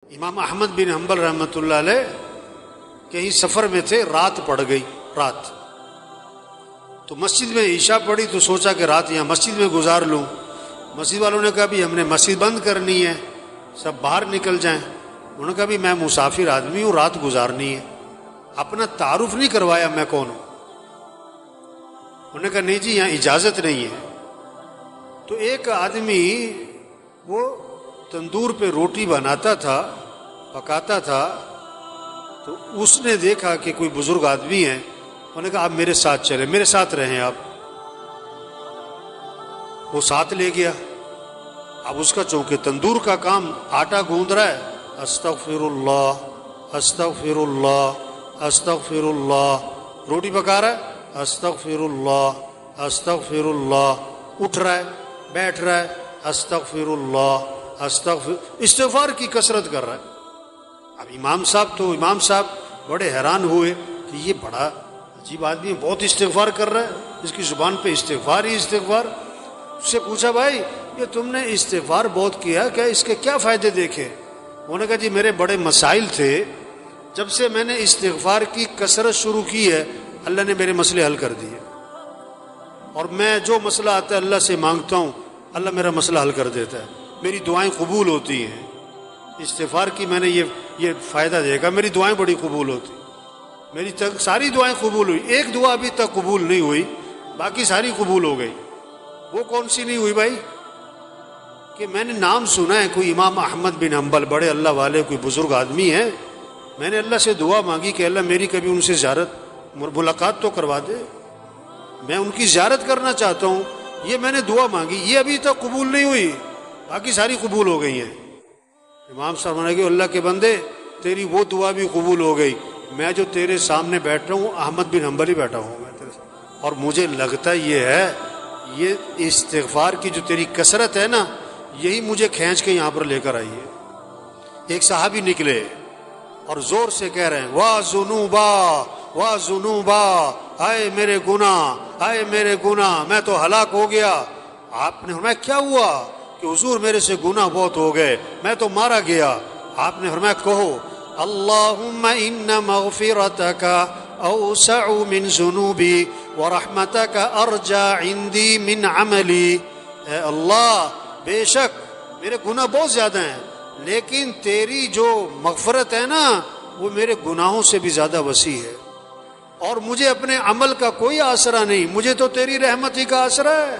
امام احمد بن حنبل رحمۃ اللہ علیہ کہیں سفر میں تھے، رات پڑ گئی، رات تو مسجد میں عشاء پڑی تو سوچا کہ رات یہاں مسجد میں گزار لوں۔ مسجد والوں نے کہا بھی ہم نے مسجد بند کرنی ہے، سب باہر نکل جائیں۔ انہوں نے کہا بھی میں مسافر آدمی ہوں، رات گزارنی ہے۔ اپنا تعارف نہیں کروایا میں کون ہوں۔ انہوں نے کہا نہیں جی یہاں اجازت نہیں ہے۔ تو ایک آدمی وہ تندور پہ روٹی بناتا تھا، پکاتا تھا، تو اس نے دیکھا کہ کوئی بزرگ آدمی ہیں۔ انہوں نے کہا آپ میرے ساتھ چلیں، میرے ساتھ رہیں آپ۔ وہ ساتھ لے گیا۔ اب اس کا چونکہ تندور کا کام آٹا گوندھ رہا ہے، استغفر اللہ استغفر اللہ استغفر اللہ، روٹی پکا رہا ہے، استغفر اللہ استغفر اللہ، اٹھ رہا ہے، بیٹھ رہا ہے، استغفر اللہ استغفار کی کثرت کر رہا ہے۔ اب امام صاحب بڑے حیران ہوئے کہ یہ بڑا عجیب آدمی ہے، بہت استغفار کر رہا ہے، اس کی زبان پہ استغفار ہی استغفار۔ اس سے پوچھا بھائی یہ تم نے استغفار بہت کیا، کیا اس کے کیا فائدے دیکھے؟ انہوں نے کہا جی میرے بڑے مسائل تھے، جب سے میں نے استغفار کی کثرت شروع کی ہے اللہ نے میرے مسئلے حل کر دیے، اور میں جو مسئلہ آتا ہے اللہ سے مانگتا ہوں، اللہ میرا مسئلہ حل کر دیتا ہے، میری دعائیں قبول ہوتی ہیں۔ استغفار کی میں نے یہ فائدہ دیکھا، میری دعائیں بڑی قبول ہوتی، میری ساری دعائیں قبول ہوئی، ایک دعا ابھی تک قبول نہیں ہوئی، باقی ساری قبول ہو گئی۔ وہ کون سی نہیں ہوئی بھائی؟ کہ میں نے نام سنا ہے کوئی امام احمد بن حنبل، بڑے اللہ والے، کوئی بزرگ آدمی ہیں، میں نے اللہ سے دعا مانگی کہ اللہ میری کبھی ان سے زیارت ملاقات تو کروا دے، میں ان کی زیارت کرنا چاہتا ہوں، یہ میں نے دعا مانگی، یہ ابھی تک قبول نہیں ہوئی، باقی ساری قبول ہو گئی ہیں۔ امام صاحب نے کہا اللہ کے بندے تیری وہ دعا بھی قبول ہو گئی، میں جو تیرے سامنے بیٹھ رہا ہوں احمد بن حنبل ہی بیٹھا ہوں میں تیرے سامنے، اور مجھے لگتا یہ ہے یہ استغفار کی جو تیری کثرت ہے نا یہی مجھے کھینچ کے یہاں پر لے کر آئی ہے۔ ایک صحابی نکلے اور زور سے کہہ رہے ہیں واہ ذنوبا واہ ذنوبا، ہائے میرے گناہ ہائے میرے گناہ، میں تو ہلاک ہو گیا۔ آپ نے فرمایا کیا ہوا؟ کہ حضور میرے سے گناہ بہت ہو گئے، میں تو مارا گیا۔ آپ نے فرمایا کہو اللہم ان مغفرتک اوسع من ذنوبی ورحمتک ارجى عندی من عملی، اے اللہ بے شک میرے گناہ بہت زیادہ ہیں لیکن تیری جو مغفرت ہے نا وہ میرے گناہوں سے بھی زیادہ وسیع ہے، اور مجھے اپنے عمل کا کوئی آسرا نہیں، مجھے تو تیری رحمت ہی کا آسرا ہے۔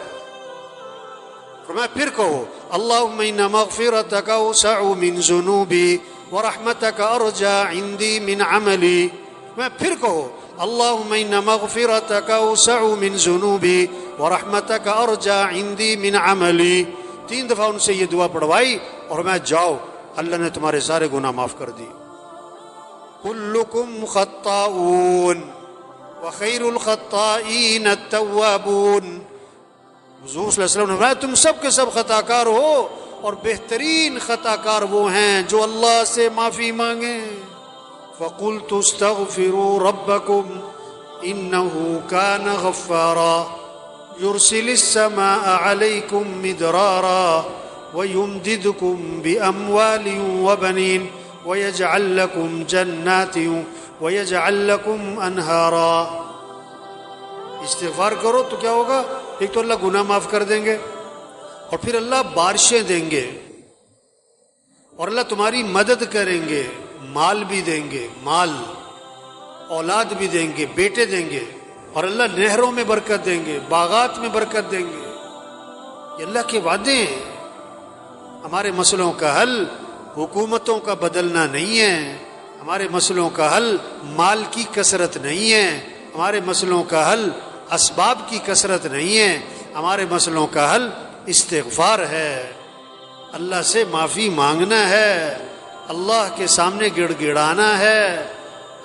فرمایا پھر کہو اللہم ان مغفرتک اوسع من ذنوبی ورحمتک ارجى عندی من عملی، میں پھر کہو اللہم ان مغفرتک اوسع من ذنوبی ورحمتک ارجى عندی من عملی۔ 3 دفعہ ان سے یہ دعا پڑھوائی اور میں جاؤ اللہ نے تمہارے سارے گناہ معاف کر دی۔ کلکم خطاؤون وخیر الخطائین التوابون، حضور صلی اللہ علیہ وسلم نے فرمایا تم سب کے سب خطا کار ہو اور بہترین خطا کار وہ ہیں جو اللہ سے معافی مانگیں۔ فقلت استغفروا ربکم انه كان غفارا يرسل السماء عليكم مدرارا ويمددكم بأموال وبنين ويجعل لكم جنات ويجعل لكم أنهارا۔ استغفار کرو تو کیا ہوگا؟ ایک تو اللہ گناہ معاف کر دیں گے، اور پھر اللہ بارشیں دیں گے، اور اللہ تمہاری مدد کریں گے، مال بھی دیں گے، مال اولاد بھی دیں گے، بیٹے دیں گے، اور اللہ نہروں میں برکت دیں گے، باغات میں برکت دیں گے۔ یہ اللہ کے وعدے ہیں۔ ہمارے مسئلوں کا حل حکومتوں کا بدلنا نہیں ہے، ہمارے مسئلوں کا حل مال کی کثرت نہیں ہے، ہمارے مسئلوں کا حل اسباب کی کثرت نہیں ہے، ہمارے مسئلوں کا حل استغفار ہے، اللہ سے معافی مانگنا ہے، اللہ کے سامنے گڑ گڑانا ہے،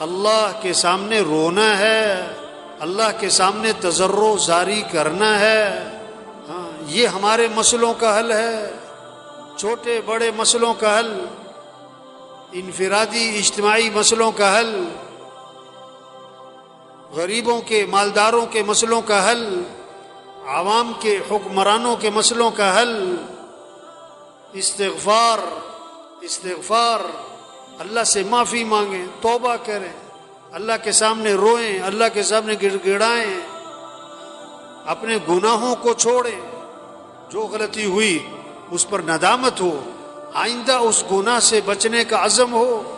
اللہ کے سامنے رونا ہے، اللہ کے سامنے تضرع زاری کرنا ہے۔ ہاں یہ ہمارے مسئلوں کا حل ہے، چھوٹے بڑے مسئلوں کا حل، انفرادی اجتماعی مسئلوں کا حل، غریبوں کے مالداروں کے مسئلوں کا حل، عوام کے حکمرانوں کے مسئلوں کا حل، استغفار استغفار، اللہ سے معافی مانگیں، توبہ کریں، اللہ کے سامنے روئیں، اللہ کے سامنے گڑ گڑائیں، اپنے گناہوں کو چھوڑیں، جو غلطی ہوئی اس پر ندامت ہو، آئندہ اس گناہ سے بچنے کا عزم ہو،